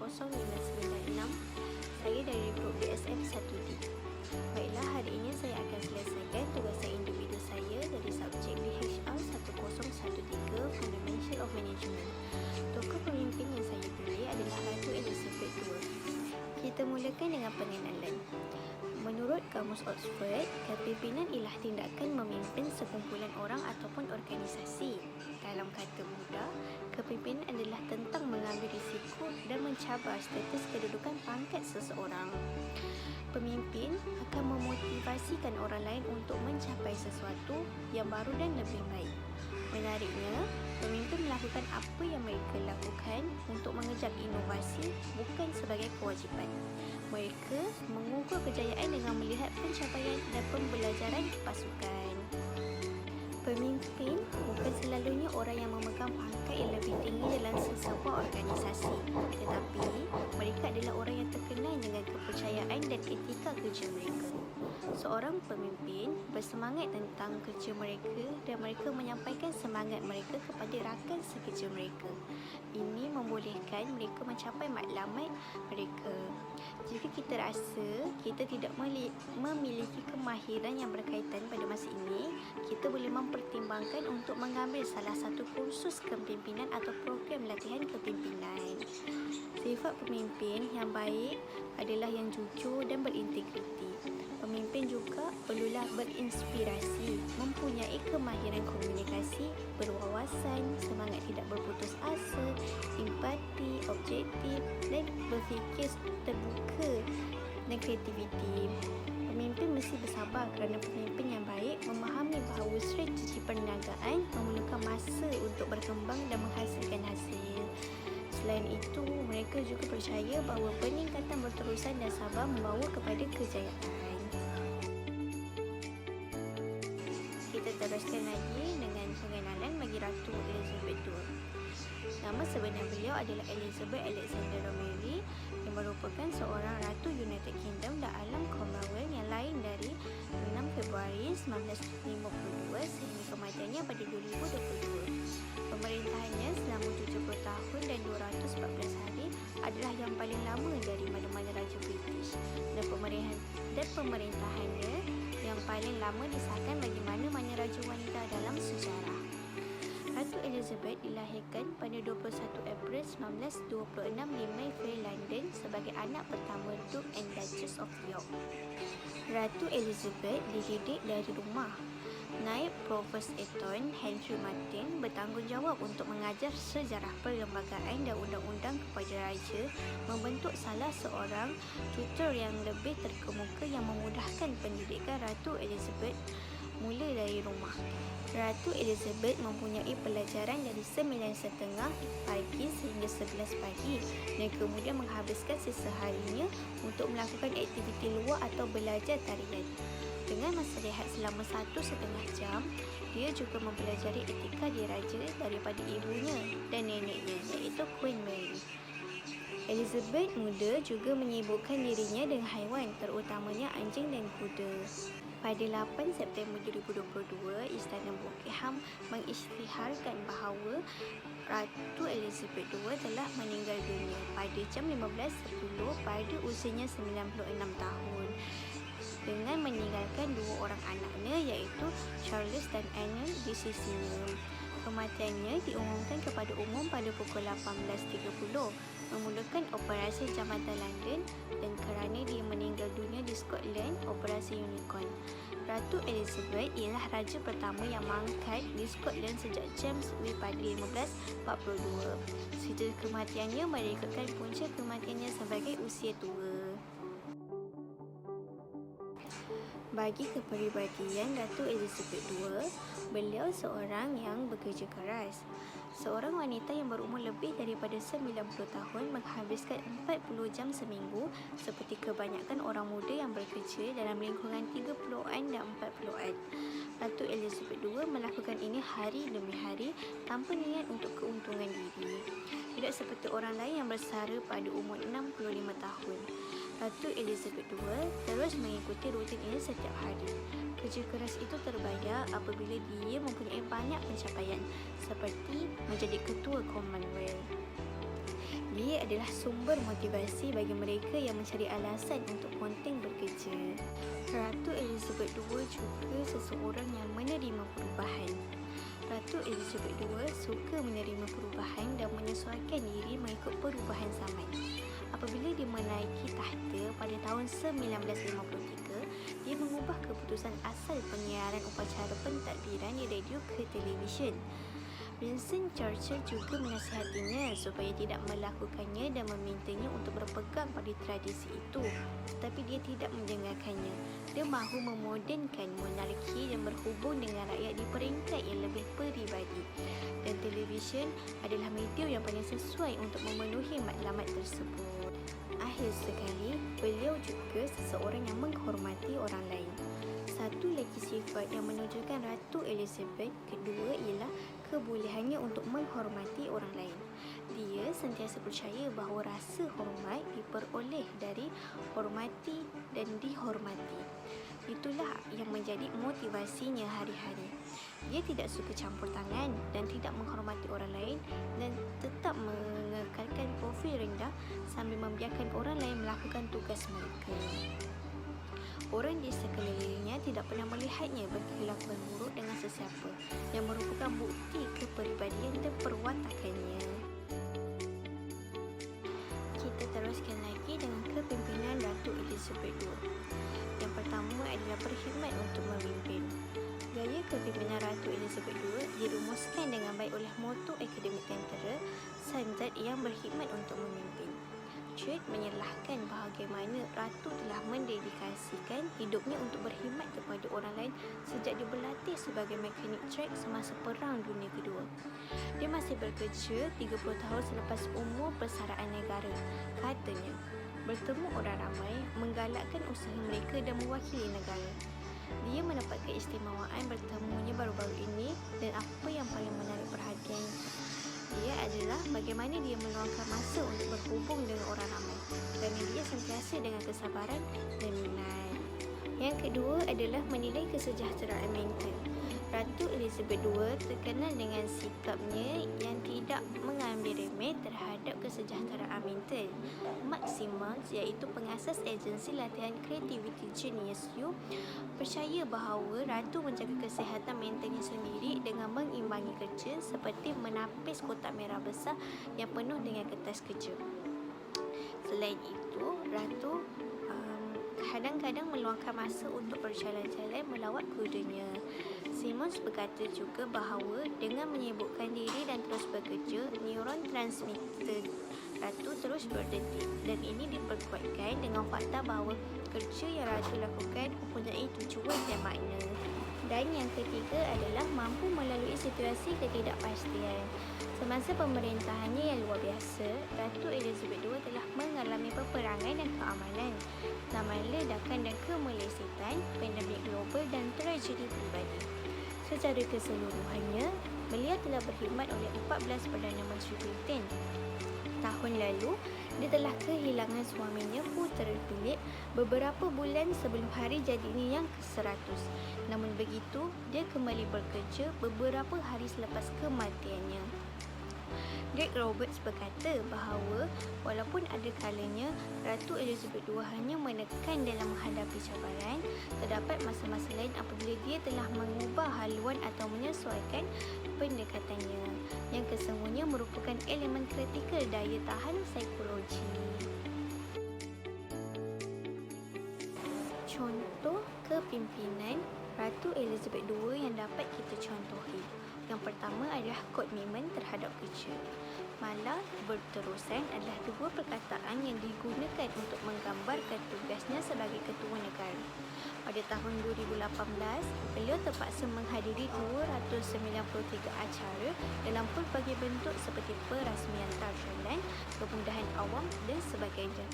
10596. Saya dari Grup DSM 1D. Baiklah, hari ini saya akan selesaikan tugasan individu saya dari subjek BHR 1013 Fundamental of Management. Tokoh pemimpin yang saya pilih adalah Ratu Elizabeth II. Kita mulakan dengan pengenalan. Menurut Kamus Oxford, kepimpinan ialah tindakan memimpin sekumpulan orang ataupun organisasi. Dalam kata mudah, kepimpinan adalah tentang mengambil risiko dan mencabar status kedudukan pangkat seseorang. Pemimpin akan memotivasikan orang lain untuk mencapai sesuatu yang baru dan lebih baik. Menariknya, pemimpin melakukan apa yang mereka lakukan untuk mengejar inovasi, bukan sebagai kewajipan. Mereka mengukur kejayaan dengan melihat pencapaian dan pembelajaran pasukan. Pemimpin bukan selalunya orang yang memegang pangkat yang lebih tinggi dalam sesebuah organisasi, tetapi mereka adalah orang yang terkenal dengan kepercayaan dan etika kerja mereka. Seorang pemimpin bersemangat tentang kerja mereka dan mereka menyampaikan semangat mereka kepada rakan sekerja mereka. Ini membolehkan mereka mencapai matlamat mereka. Jika kita rasa kita tidak memiliki kemahiran yang berkaitan pada masa ini, kita boleh mempertimbangkan untuk mengambil salah satu kursus kepimpinan atau program latihan kepimpinan. Sifat pemimpin yang baik adalah yang jujur dan berintegriti. Pemimpin juga perlulah berinspirasi, mempunyai kemahiran komunikasi, berwawasan, semangat tidak berputus asa, empati, objektif dan berfikir terbuka dan kreativiti. Pemimpin mesti bersabar kerana pemimpin yang baik memahami bahawa strategi perniagaan memerlukan masa untuk berkembang dan menghasilkan hasil. Selain itu, mereka juga percaya bahawa peningkatan berterusan dan sabar membawa kepada kejayaan. Kita teruskan lagi dengan pengenalan bagi Ratu Elizabeth II. Nama sebenar beliau adalah Elizabeth Alexandra Mary yang merupakan seorang Ratu United Kingdom dan alam Commonwealth yang lain dari 6 Februari 1952 sehingga kematiannya pada 2022. Pemerintahannya selama 70 tahun dan 214 hari adalah yang paling lama dari mana-mana Raja British dan pemerintahannya yang paling lama disahkan bagi mana-mana raja wanita dalam sejarah. Ratu Elizabeth dilahirkan pada 21 April 1926 di Mayfair, London sebagai anak pertama Duke and Duchess of York. Ratu Elizabeth dididik dari rumah. Naib Provost Eton Henry Martin bertanggungjawab untuk mengajar sejarah perlembagaan dan undang-undang kepada raja, membentuk salah seorang tutor yang lebih terkemuka yang memudahkan pendidikan Ratu Elizabeth mula dari rumah. Ratu Elizabeth mempunyai pelajaran dari 9.30 pagi sehingga 11 pagi dan kemudian menghabiskan sisa harinya untuk melakukan aktiviti luar atau belajar tarian. Dengan masa rehat selama 1.5 jam, dia juga mempelajari etika diraja daripada ibunya dan neneknya, iaitu Queen Mary. Elizabeth muda juga menyibukkan dirinya dengan haiwan, terutamanya anjing dan kuda. Pada 8 September 2022, Istana Buckingham mengisytiharkan bahawa Ratu Elizabeth II telah meninggal dunia pada jam 15.10 pada usianya 96 tahun. Dengan meninggalkan dua orang anaknya iaitu Charles dan Anne di sisinya. Kematiannya diumumkan kepada umum pada pukul 18.30 memulakan operasi Jambatan London dan kerana dia meninggal dunia di Scotland, operasi Unicorn. Ratu Elizabeth ialah raja pertama yang mangkat di Scotland sejak James V pada 1542. Cerita kematiannya merekakan punca kematiannya sebagai usia tua. Bagi kepribadian Ratu Elizabeth II, beliau seorang yang bekerja keras. Seorang wanita yang berumur lebih daripada 90 tahun menghabiskan 40 jam seminggu seperti kebanyakan orang muda yang bekerja dalam lingkungan 30-an dan 40-an. Ratu Elizabeth II melakukan ini hari demi hari tanpa niat untuk keuntungan diri. Tidak seperti orang lain yang bersara pada umur 65 tahun. Ratu Elizabeth II terus mengikuti rutin ini setiap hari. Kerja keras itu terbayar apabila dia mempunyai banyak pencapaian seperti menjadi ketua Commonwealth. Dia adalah sumber motivasi bagi mereka yang mencari alasan untuk ponteng bekerja. Ratu Elizabeth II juga seseorang yang menerima perubahan. Ratu Elizabeth II suka menerima perubahan dan menyesuaikan diri mengikut perubahan zaman. Apabila dia menaiki tahta pada tahun 1953, dia mengubah keputusan asal penyiaran upacara pentadbiran di radio ke televisyen. Winston Churchill juga menasihatinya supaya tidak melakukannya dan memintanya untuk berpegang pada tradisi itu, tetapi dia tidak mendengarkannya. Dia mahu memodernkan monarki dan berhubung dengan rakyat di peringkat yang lebih peribadi, dan televisyen adalah media yang paling sesuai untuk memenuhi matlamat tersebut. Akhir sekali, beliau juga seseorang yang menghormati orang lain. Satu lagi sifat yang menunjukkan Ratu Elizabeth kedua ialah kebolehannya untuk menghormati orang lain. Dia sentiasa percaya bahawa rasa hormat diperoleh dari hormati dan dihormati. Itulah yang menjadi motivasinya hari-hari. Dia tidak suka campur tangan dan tidak menghormati orang lain dan tetap mengekalkan profil rendah sambil membiarkan orang lain melakukan tugas mereka. Orang di sekelilingnya tidak pernah melihatnya berkelakuan buruk dengan sesiapa, yang merupakan bukti kepribadian dan perwatakannya. Kita teruskan lagi dengan kepimpinan Ratu Elizabeth II. Yang pertama adalah berkhidmat untuk memimpin. Gaya kepimpinan Ratu Elizabeth II dirumuskan dengan baik oleh moto Akademi Tentera, Sanjad yang berkhidmat untuk memimpin. Church menyerlahkan bagaimana Ratu telah mendedikasikan hidupnya untuk berkhidmat kepada orang lain sejak dia berlatih sebagai mekanik trek semasa Perang Dunia Kedua. Dia masih bekerja 30 tahun selepas umur persaraan negara. Katanya, bertemu orang ramai, menggalakkan usaha mereka dan mewakili negara. Dia mendapat keistimewaan bertemunya baru-baru ini, dan apa yang paling menarik perhatian dia adalah bagaimana dia meluangkan masa untuk berhubung dengan orang ramai, kerana dia sentiasa dengan kesabaran dan minat. Yang kedua adalah menilai kesejahteraan mental. Ratu Elizabeth II terkenal dengan sikapnya yang tidak mengambil remeh terhadap kesejahteraan mental. Mark Simmons, iaitu pengasas agensi latihan Creativity Genius U, percaya bahawa Ratu menjaga kesihatan mentalnya sendiri dengan mengimbangi kerja seperti menapis kotak merah besar yang penuh dengan kertas kerja. Selain itu, Ratu kadang-kadang meluangkan masa untuk berjalan-jalan melawat kudanya. Simmons berkata juga bahawa dengan menyibukkan diri dan terus bekerja, neuron transmitter Ratu terus berdetik, dan ini diperkuatkan dengan fakta bahawa kerja yang Ratu lakukan mempunyai tujuan dan makna. Dan yang ketiga adalah mampu melalui situasi ketidakpastian. Semasa pemerintahannya yang luar biasa, Ratu Elizabeth II telah mengalami peperangan dan keamanan, zaman ledakan dan kemelesetan, pandemik global dan tragedi pribadi. Secara keseluruhannya, beliau telah berkhidmat oleh 14 Perdana Menteri Britain. Tahun lalu, dia telah kehilangan suaminya, Putera Philip, beberapa bulan sebelum hari jadinya yang ke-100. Namun begitu, dia kembali bekerja beberapa hari selepas kematiannya. Greg Roberts berkata bahawa walaupun ada kalanya Ratu Elizabeth II hanya menekan dalam menghadapi cabaran, terdapat masa-masa lain apabila dia telah mengubah haluan atau menyesuaikan pendekatannya, yang kesemuanya merupakan elemen kritikal daya tahan psikologi. Contoh kepimpinan Ratu Elizabeth II yang dapat kita contohi. Yang pertama adalah komitmen terhadap kerja. Malah berterusan adalah dua perkataan yang digunakan untuk menggambarkan tugasnya sebagai ketua negara. Pada tahun 2018, beliau terpaksa menghadiri 293 acara dalam pelbagai bentuk seperti perasmian tarjalan, kemudahan awam dan sebagainya.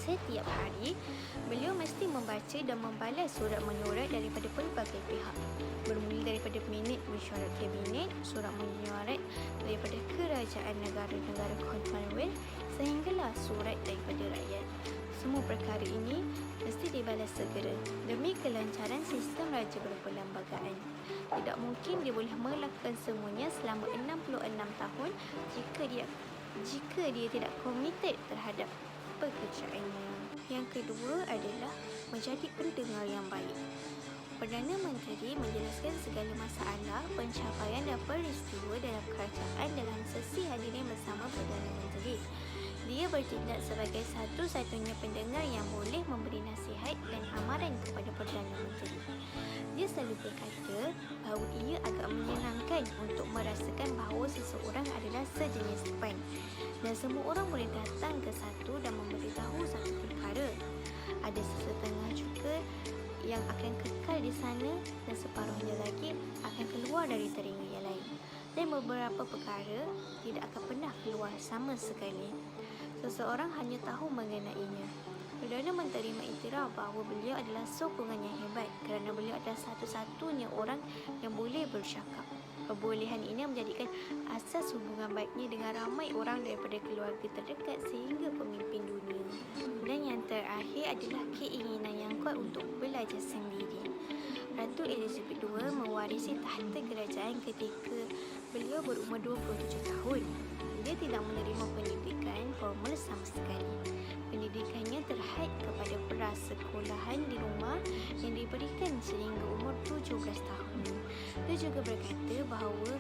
Setiap hari, beliau mesti membaca dan membalas surat menyurat daripada pelbagai pihak, bermula daripada minit mesyuarat kabinet, surat menyuarat daripada kerajaan negara-negara Commonwealth sehinggalah surat daripada rakyat. Semua perkara ini mesti dibalas segera demi kelancaran sistem raja berperlembagaan. Tidak mungkin dia boleh melakukan semuanya selama 66 tahun jika dia jika dia tidak komited terhadap pekerjaannya. Yang kedua adalah menjadi pendengar yang baik. Perdana Menteri menjelaskan segala masalah, pencapaian dan peristiwa dalam kerajaan dalam sesi hadirin bersama Perdana Menteri. Dia bertindak sebagai satu-satunya pendengar yang boleh memberi nasihat dan amaran kepada Perdana Menteri. Dia selalu berkata bahawa ia agak menyenangkan untuk merasakan bahawa seseorang adalah sejenis PAN dan semua orang boleh datang ke satu dan memberitahu satu perkara. Ada sesetengah juga yang akan kekal di sana dan separuhnya lagi akan keluar dari telinga yang lain. Dan beberapa perkara tidak akan pernah keluar sama sekali. Seseorang hanya tahu mengenainya. Perdana Menteri mengiktiraf bahawa beliau adalah sokongan yang hebat kerana beliau adalah satu-satunya orang yang boleh bercakap. Kebolehan ini menjadikan asas hubungan baiknya dengan ramai orang daripada keluarga terdekat sehingga pemimpin dunia. Dan yang terakhir adalah keinginan yang kuat untuk belajar sendiri. Ratu Elizabeth II mewarisi tahta kerajaan ketika beliau berumur 27 tahun. Dia tidak menerima pendidikan formal sama sekali. Pendidikannya terhad kepada prasekolahan di rumah yang diberikan sehingga umur 17 tahun. Dia juga berkata bahawa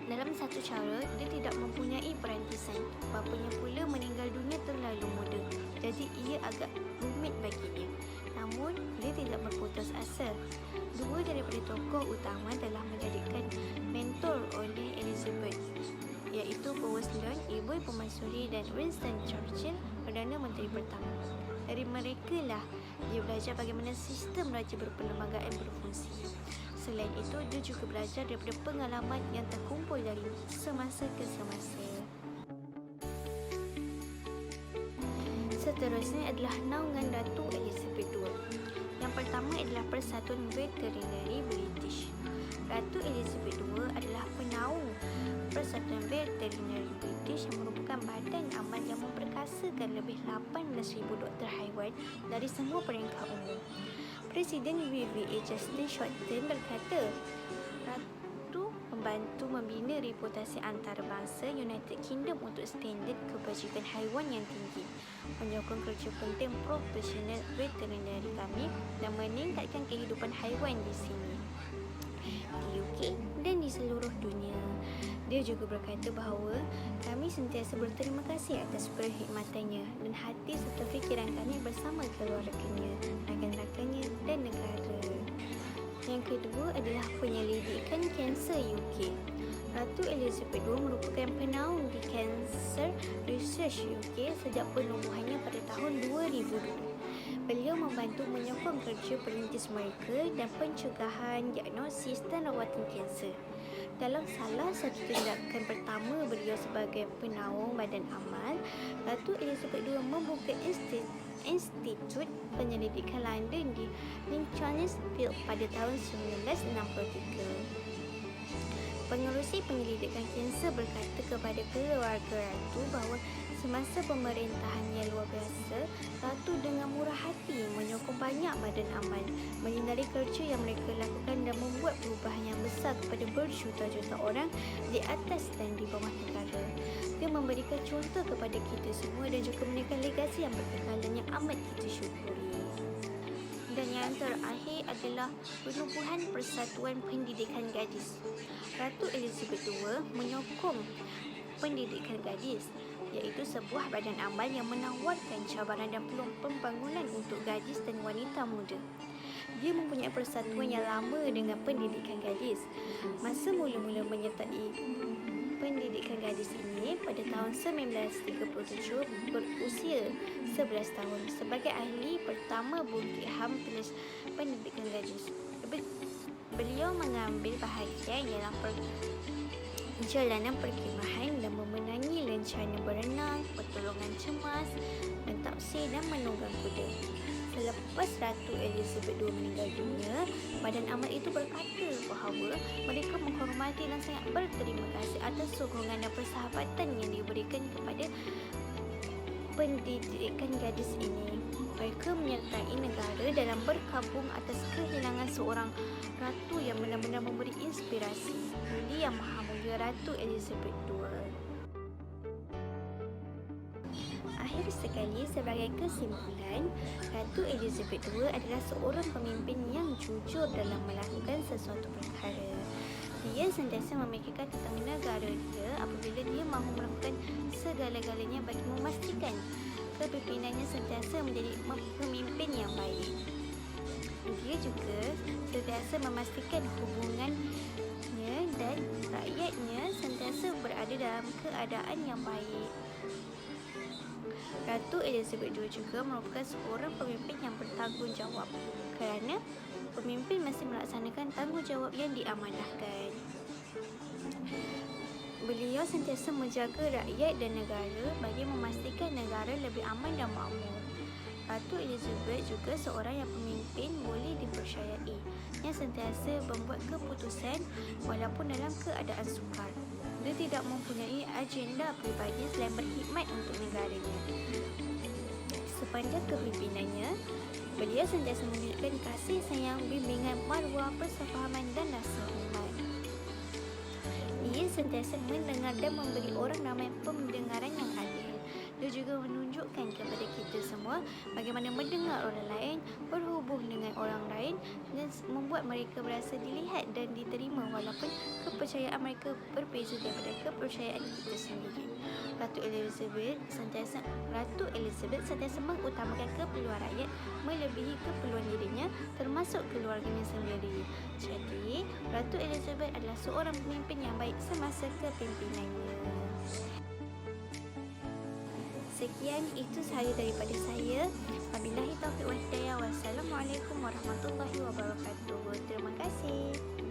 dalam satu cara, dia tidak mempunyai perantisan. Bapanya pula meninggal dunia terlalu muda, jadi ia agak rumit baginya. Namun, dia tidak berputus asa. Dua daripada tokoh utama telah menjadikan mentor oleh Elizabeth, iaitu Powers Lyon, ibu permaisuri, dan Winston Churchill, Perdana Menteri pertama. Dari mereka lah dia belajar bagaimana sistem raja berperlembagaan berfungsi. Selain itu, dia juga belajar daripada pengalaman yang terkumpul dari semasa ke semasa. Seterusnya adalah naungan Ratu Elizabeth II. Yang pertama adalah Persatuan Veterinary British. Ratu Elizabeth II adalah penaung Persatuan Veterinary British yang merupakan badan amal yang memperkasakan lebih 18,000 doktor haiwan dari semua peringkat umum. Presiden VVA Justin Shorten berkata, Ratu membantu membina reputasi antarabangsa United Kingdom untuk standard kebajikan haiwan yang tinggi, menyokong kerja penting profesional veterinary kami dan meningkatkan kehidupan haiwan di sini, di UK dan di seluruh dunia. Dia juga berkata bahawa kami sentiasa berterima kasih atas perkhidmatannya dan hati serta fikiran kami bersama keluarganya, rakan-rakannya dan negara. Yang kedua adalah penyelidikan kanser UK. Ratu Elizabeth II merupakan penaung di Cancer Research UK sejak penubuhannya pada tahun 2002. Beliau membantu menyokong kerja perintis mereka dan pencegahan, diagnosis dan rawatan kanser. Dalam salah satu tindakan pertama beliau sebagai penaung badan amal, Ratu Elizabeth II membuka Institut Penyelidikan London di Lincoln's Field pada tahun 1963. Pengerusi penyelidikan kanser berkata kepada keluarga Ratu bahawa semasa pemerintahannya luar biasa, Ratu dengan murah hati menyokong banyak badan amal, menyinari kerja yang mereka lakukan dan membuat perubahan yang besar kepada berjuta-juta orang di atas dan di bawah negara. Dia memberikan contoh kepada kita semua dan juga meninggalkan legasi yang berkekal dan yang amat kita syukuri. Dan yang terakhir adalah penubuhan Persatuan Pendidikan Gadis. Ratu Elizabeth II menyokong pendidikan gadis, iaitu sebuah badan amal yang menawarkan cabaran dan peluang pembangunan untuk gadis dan wanita muda. Dia mempunyai persatuan yang lama dengan pendidikan gadis. Masa mula-mula menyertai pendidikan gadis ini pada tahun 1937 berusia 11 tahun sebagai ahli pertama Bukit HAM pendidikan gadis. Beliau mengambil bahagian dalam perjalanan perkhemahan dan memenangi lencana berenang, pertolongan cemas, mentafsir dan menunggang kuda. Selepas Ratu Elizabeth II meninggal dunia, badan amal itu berkata bahawa mereka menghormati dan sangat berterima kasih atas sokongan dan persahabatan yang diberikan kepada pendidikan gadis ini. Mereka menyertai negara dalam berkabung atas kehilangan seorang ratu yang benar-benar memberi inspirasi. Yang Maha Mulia Ratu Elizabeth II. sekali, sebagai kesimpulan, Ratu Elizabeth II adalah seorang pemimpin yang jujur dalam melakukan sesuatu perkara. Dia sentiasa memikirkan tentang negara dia apabila dia mahu melakukan segala-galanya bagi memastikan kepimpinannya sentiasa menjadi pemimpin yang baik. Dia juga sentiasa memastikan hubungannya dan rakyatnya sentiasa berada dalam keadaan yang baik. Ratu Elizabeth II juga merupakan seorang pemimpin yang bertanggungjawab kerana pemimpin mesti melaksanakan tanggungjawab yang diamanahkan. Beliau sentiasa menjaga rakyat dan negara bagi memastikan negara lebih aman dan makmur. Ratu Elizabeth juga seorang yang pemimpin boleh dipercayai, yang sentiasa membuat keputusan walaupun dalam keadaan sukar. Dia tidak mempunyai agenda peribadi selain berkhidmat untuk negaranya. Sepanjang kepimimpinannya, beliau sentiasa menunjukkan kasih sayang, bimbingan, maruah, persefahaman dan rasa hormat. Ia sentiasa mendengar dan memberi orang ramai pendengaran yang adil. Dia juga menunjukkan kepada kita semua bagaimana mendengar orang lain, berhubung dengan orang lain dan membuat mereka berasa dilihat dan diterima walaupun kepercayaan mereka berbeza daripada kepercayaan kita sendiri. Ratu Elizabeth sentiasa mengutamakan keperluan rakyat melebihi keperluan dirinya, termasuk keluarganya sendiri. Jadi, Ratu Elizabeth adalah seorang pemimpin yang baik semasa kepimpinannya. Sekian, itu sahaja daripada saya. Wabillahi taufiq wal hidayah. Wassalamualaikum warahmatullahi wabarakatuh. Terima kasih.